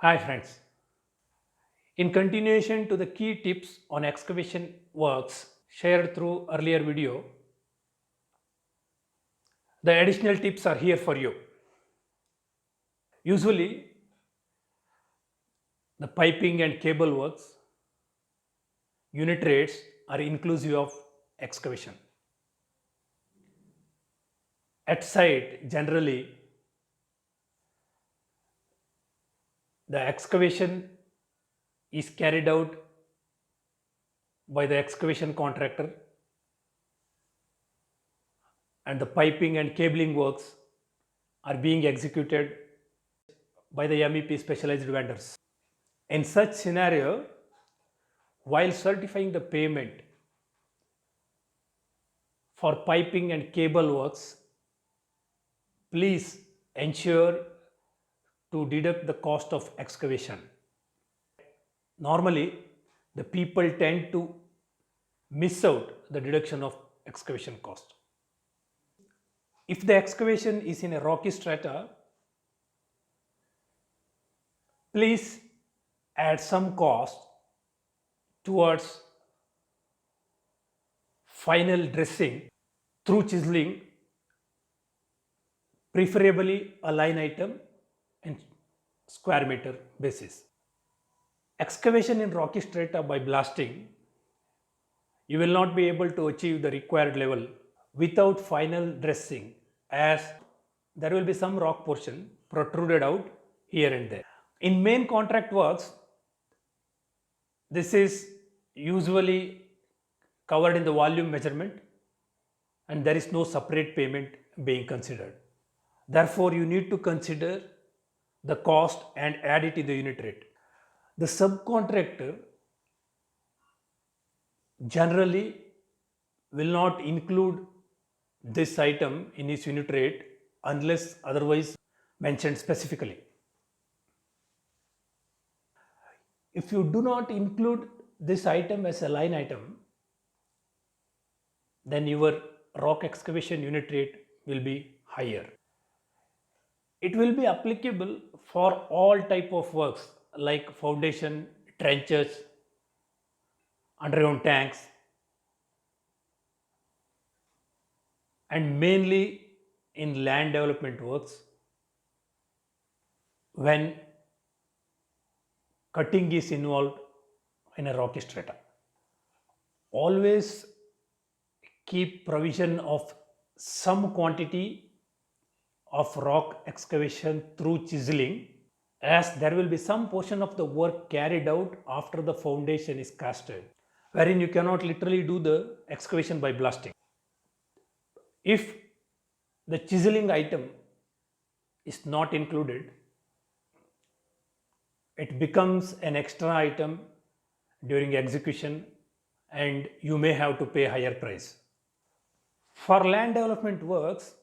Hi friends. In continuation to the key tips on excavation works shared through earlier video, the additional tips are here for you. Usually the piping and cable works, unit rates are inclusive of excavation. At site generally the excavation is carried out by the excavation contractor and the piping and cabling works are being executed by the MEP specialized vendors. In such scenario, while certifying the payment for piping and cable works, please ensure to deduct the cost of excavation. Normally, the people tend to miss out the deduction of excavation cost. If the excavation is in a rocky strata, please add some cost towards final dressing through chiseling, preferably a line item and square meter basis. Excavation in rocky strata by blasting, you will not be able to achieve the required level without final dressing, as there will be some rock portion protruded out here and there. In main contract works, this is usually covered in the volume measurement and there is no separate payment being considered. Therefore, you need to consider the cost and add it in the unit rate. The subcontractor generally will not include this item in his unit rate unless otherwise mentioned specifically. If you do not include this item as a line item, then your rock excavation unit rate will be higher. It will be applicable for all type of works like foundation, trenches, underground tanks, and mainly in land development works when cutting is involved in a rocky strata. Always keep provision of some quantity of rock excavation through chiseling, as there will be some portion of the work carried out after the foundation is casted, wherein you cannot literally do the excavation by blasting. If the chiseling item is not included, it becomes an extra item during execution and you may have to pay higher price. For land development works,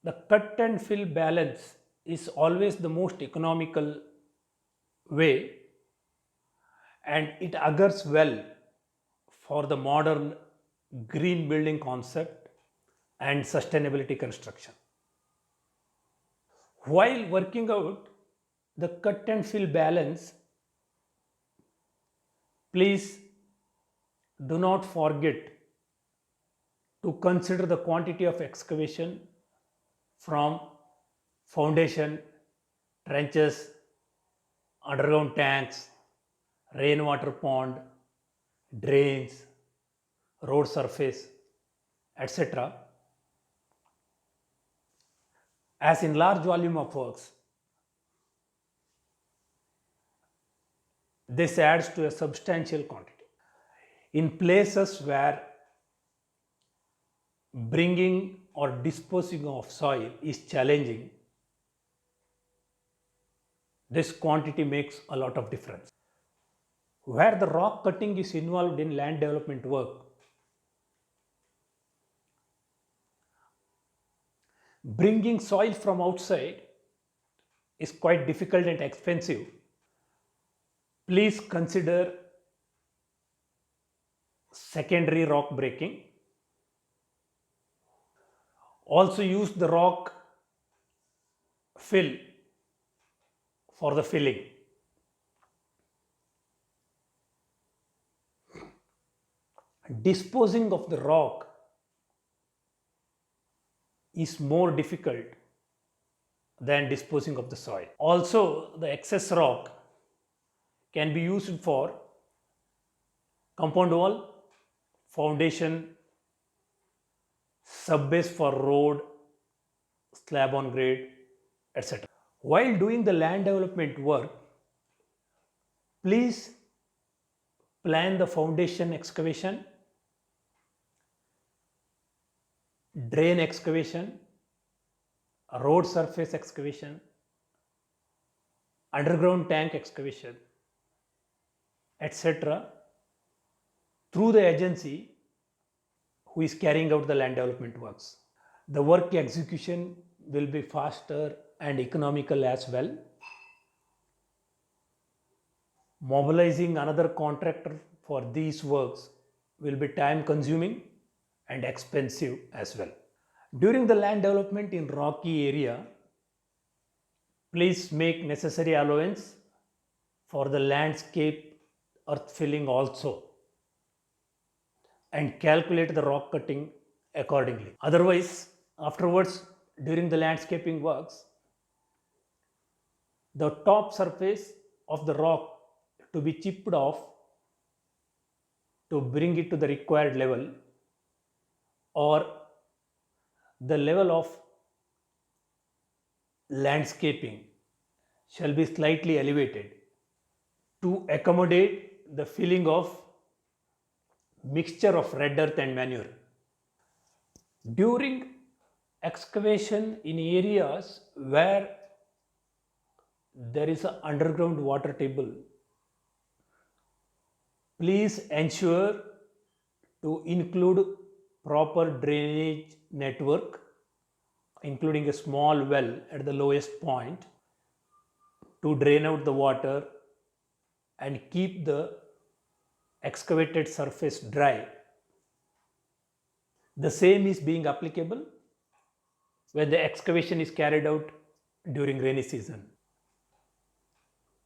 the cut and fill balance is always the most economical way and it augurs well for the modern green building concept and sustainability construction. While working out the cut and fill balance, please do not forget to consider the quantity of excavation from foundation, trenches, underground tanks, rainwater pond, drains, road surface, etc. As in large volume of works, this adds to a substantial quantity. In places where bringing or disposing of soil is challenging, this quantity makes a lot of difference. Where the rock cutting is involved in land development work, bringing soil from outside is quite difficult and expensive. Please consider secondary rock breaking. Also use the rock fill for the filling. Disposing of the rock is more difficult than disposing of the soil. Also, the excess rock can be used for compound wall, foundation, subbase for road, slab on grade, etc. While doing the land development work, please plan the foundation excavation, drain excavation, road surface excavation, underground tank excavation, etc. through the agency who is carrying out the land development works. The work execution will be faster and economical as well. Mobilizing another contractor for these works will be time consuming and expensive as well. During the land development in rocky area, please make necessary allowance for the landscape earth filling also and calculate the rock cutting accordingly. Otherwise, afterwards, during the landscaping works, the top surface of the rock to be chipped off to bring it to the required level, or the level of landscaping shall be slightly elevated to accommodate the filling of mixture of red earth and manure. During excavation in areas where there is an underground water table, please ensure to include proper drainage network, including a small well at the lowest point to drain out the water and keep the excavated surface dry. The same is being applicable when the excavation is carried out during rainy season.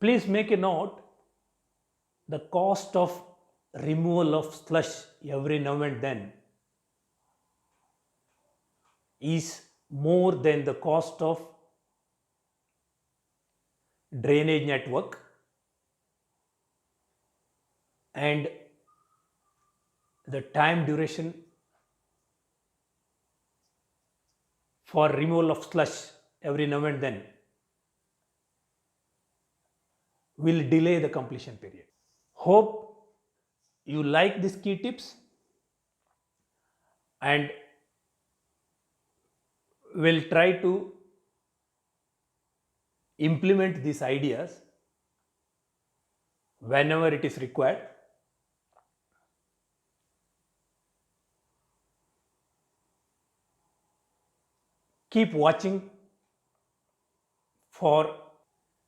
Please make a note, the cost of removal of slush every now and then is more than the cost of drainage network, and the time duration for removal of slush every now and then will delay the completion period. Hope you like these key tips and will try to implement these ideas whenever it is required. Keep watching for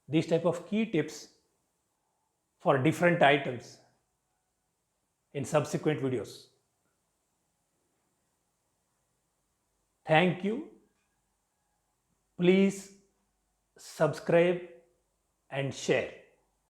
these type of key tips for different items in subsequent videos. Thank you. Please subscribe and share.